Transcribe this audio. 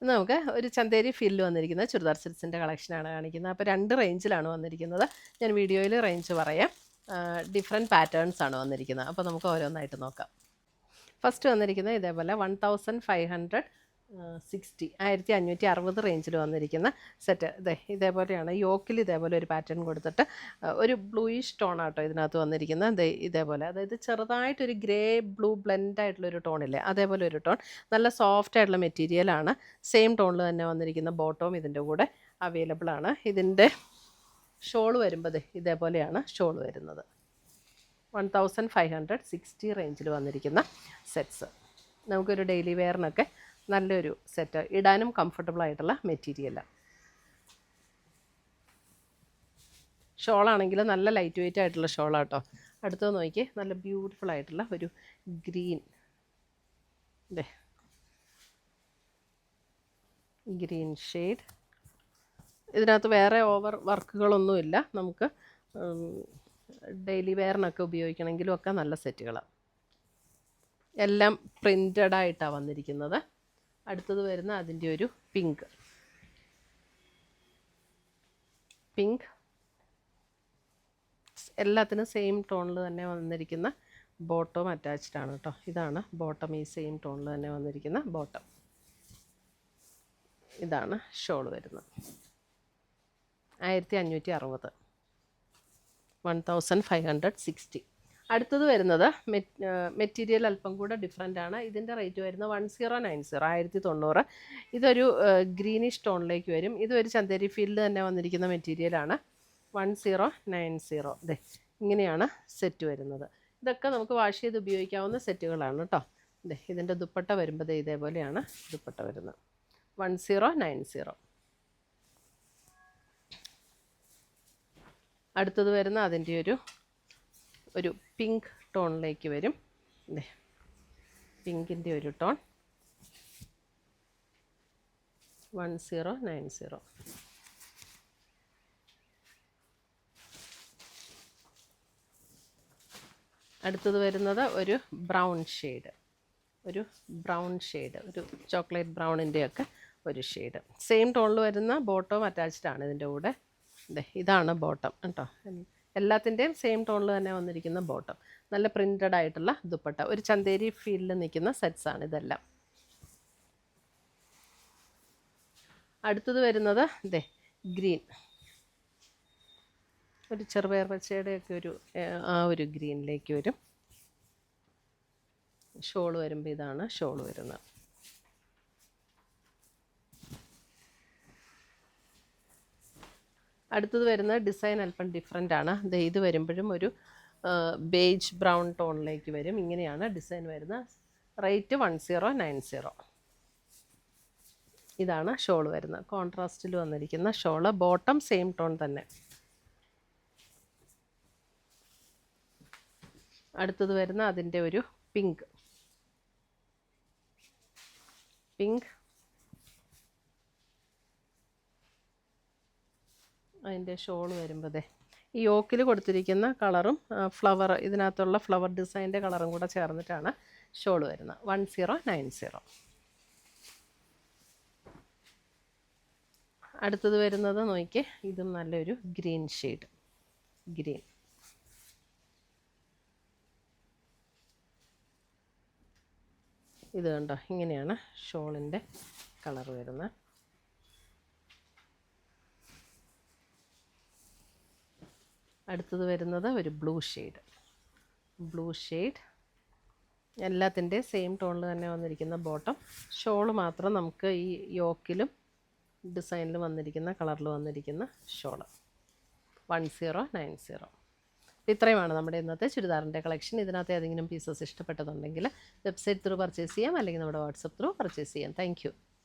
ഇന്ന് നമുക്ക് ഒരു ചന്തേരി ഫീൽഡിൽ വന്നിരിക്കുന്ന ചുരിദാർ സെറ്റ്സിൻ്റെ കളക്ഷനാണ് കാണിക്കുന്നത്. അപ്പോൾ 2 റേഞ്ചിലാണ് വന്നിരിക്കുന്നത്. ഞാൻ വീഡിയോയിൽ റേഞ്ച് പറയാം. ഡിഫറെൻറ്റ് പാറ്റേൺസ് ആണ് വന്നിരിക്കുന്നത്. അപ്പോൾ നമുക്ക് ഓരോന്നായിട്ട് നോക്കാം. ഫസ്റ്റ് വന്നിരിക്കുന്നത് ഇതേപോലെ 1560 1560 റേഞ്ചിൽ വന്നിരിക്കുന്ന സെറ്റ്. ഇതേപോലെയാണ്. യോക്കിൽ ഇതേപോലെ ഒരു പാറ്റേൺ കൊടുത്തിട്ട് ഒരു ബ്ലൂയിഷ് ടോൺ ആട്ടോ ഇതിനകത്ത് വന്നിരിക്കുന്നത്. ഇതേപോലെ, അതായത് ചെറുതായിട്ടൊരു ഗ്രേ ബ്ലൂ ബ്ലെൻഡ് ആയിട്ടുള്ളൊരു ടോണില്ലേ, അതേപോലെ ഒരു ടോൺ. നല്ല സോഫ്റ്റ് ആയിട്ടുള്ള മെറ്റീരിയലാണ്. സെയിം ടോണിൽ തന്നെ വന്നിരിക്കുന്ന ബോട്ടവും ഇതിൻ്റെ കൂടെ അവൈലബിൾ ആണ്. ഇതിൻ്റെ ഷോൾ വരുമ്പോൾ ഇതേപോലെയാണ് ഷോൾ വരുന്നത്. 1560 റേഞ്ചിൽ വന്നിരിക്കുന്ന സെറ്റ്സ്. നമുക്കൊരു ഡെയിലി വെയറിനൊക്കെ നല്ലൊരു സെറ്റ്, ഇടാനും കംഫർട്ടബിൾ ആയിട്ടുള്ള മെറ്റീരിയലാണ്. ഷോളാണെങ്കിൽ നല്ല ലൈറ്റ് വെയിറ്റ് ആയിട്ടുള്ള ഷോളാട്ടോ. അടുത്തത് നോക്കി, നല്ല ബ്യൂട്ടിഫുൾ ആയിട്ടുള്ള ഒരു ഗ്രീൻ ഗ്രീൻ ഷെയ്ഡ്. ഇതിനകത്ത് വേറെ ഓവർ വർക്കുകളൊന്നുമില്ല. നമുക്ക് ഡെയിലി വെയറിനൊക്കെ ഉപയോഗിക്കണമെങ്കിലും ഒക്കെ നല്ല സെറ്റുകളാണ്. എല്ലാം പ്രിൻ്റഡ് ആയിട്ടാണ് വന്നിരിക്കുന്നത്. അടുത്തത് വരുന്ന അതിൻ്റെ ഒരു പിങ്ക് എല്ലാത്തിനും സെയിം ടോണിൽ തന്നെ വന്നിരിക്കുന്ന ബോട്ടം അറ്റാച്ച്ഡ് ആണ് കേട്ടോ. ഇതാണ് ബോട്ടം. ഈ സെയിം ടോണിൽ തന്നെ വന്നിരിക്കുന്ന ബോട്ടം. ഇതാണ് ഷോൾ വരുന്നത്. 1560 1560. അടുത്തത് വരുന്നത് മെറ്റീരിയൽ അല്പം കൂടെ ഡിഫറെൻ്റ് ആണ്. ഇതിൻ്റെ റേറ്റ് വരുന്നത് 1090 1090. ഇതൊരു ഗ്രീനിഷ് ടോണിലേക്ക് വരും. ഇതൊരു ചന്തേരി ഫീൽഡ് തന്നെ വന്നിരിക്കുന്ന മെറ്റീരിയലാണ്. 1090. ഇങ്ങനെയാണ് സെറ്റ് വരുന്നത്. ഇതൊക്കെ നമുക്ക് വാഷ് ചെയ്ത് ഉപയോഗിക്കാവുന്ന സെറ്റുകളാണ് കേട്ടോ. ഇതിൻ്റെ ദുപ്പട്ട വരുമ്പോൾ ഇതേപോലെയാണ് ദുപ്പട്ട വരുന്നത്. 1090. അടുത്തത് വരുന്ന അതിൻ്റെ ഒരു പിങ്ക് ടോണിലേക്ക് വരും. പിങ്കിൻ്റെ ഒരു ടോൺ. 1090. അടുത്തത് വരുന്നത് ഒരു ബ്രൗൺ ഷെയ്ഡ്, ഒരു ചോക്ലേറ്റ് ബ്രൗണിൻ്റെയൊക്കെ ഒരു ഷെയ്ഡ്. സെയിം ടോണിൽ വരുന്ന ബോട്ടം അറ്റാച്ച്ഡ് ആണ് ഇതിൻ്റെ കൂടെ. ഇതാണ് ബോട്ടം കേട്ടോ. എല്ലാത്തിൻ്റെയും സെയിം ടോണിൽ തന്നെ വന്നിരിക്കുന്ന ബോട്ടം. നല്ല പ്രിൻ്റഡ് ആയിട്ടുള്ള ദുപ്പട്ട. ഒരു ചന്തേരി ഫീൽഡിൽ നിൽക്കുന്ന സെറ്റ്സാണ് ഇതെല്ലാം. അടുത്തത് വരുന്നത് ഗ്രീൻ, ഒരു ചെറുപയർ പച്ചയുടെയൊക്കെ ഒരു ഗ്രീനിലേക്ക് വരും. ഷോൾ വരുമ്പോൾ ഇതാണ് ഷോൾ വരുന്നത്. അടുത്തത് വരുന്ന ഡിസൈൻ അല്പം ഡിഫറെൻ്റ് ആണ്. ഇത് വരുമ്പോഴും ഒരു ബേജ് ബ്രൗൺ ടോണിലേക്ക് വരും. ഇങ്ങനെയാണ് ഡിസൈൻ വരുന്നത്. റേറ്റ് 1090. ഇതാണ് ഷോൾ വരുന്നത്. കോൺട്രാസ്റ്റിൽ വന്നിരിക്കുന്ന ഷോള്. ബോട്ടം സെയിം ടോൺ തന്നെ. അടുത്തത് വരുന്ന അതിൻ്റെ ഒരു പിങ്ക് അതിൻ്റെ ഷോൾ വരുമ്പോൾ ഈ യോക്കിൽ കൊടുത്തിരിക്കുന്ന കളറും ഫ്ലവർ, ഇതിനകത്തുള്ള ഫ്ലവർ ഡിസൈൻ്റെ കളറും കൂടെ ചേർന്നിട്ടാണ് ഷോൾ വരുന്നത്. 1090. അടുത്തത് വരുന്നത് നോക്കിയേ, ഇതും നല്ലൊരു ഗ്രീൻ ഷെയ്ഡ്. ഇത് കണ്ടോ, ഇങ്ങനെയാണ് ഷോളിൻ്റെ കളർ വരുന്നത്. അടുത്തത് വരുന്നത് ഒരു ബ്ലൂ ഷെയ്ഡ്. എല്ലാത്തിൻ്റെ സെയിം ടോണിൽ തന്നെ വന്നിരിക്കുന്ന ബോട്ടം. ഷോൾ മാത്രം നമുക്ക് ഈ യോക്കിലും ഡിസൈനിലും വന്നിരിക്കുന്ന കളറിൽ വന്നിരിക്കുന്ന ഷോള്. 1090. ഇത്രയുമാണ് നമ്മുടെ ഇന്നത്തെ ചുരിദാറിൻ്റെ കളക്ഷൻ. ഇതിനകത്ത് ഏതെങ്കിലും പീസസ് ഇഷ്ടപ്പെട്ടതുണ്ടെങ്കിൽ വെബ്സൈറ്റ് ത്രൂ പർച്ചേസ് ചെയ്യാം, അല്ലെങ്കിൽ നമ്മുടെ വാട്സപ്പ് ത്രൂ പർച്ചേസ് ചെയ്യാം. താങ്ക്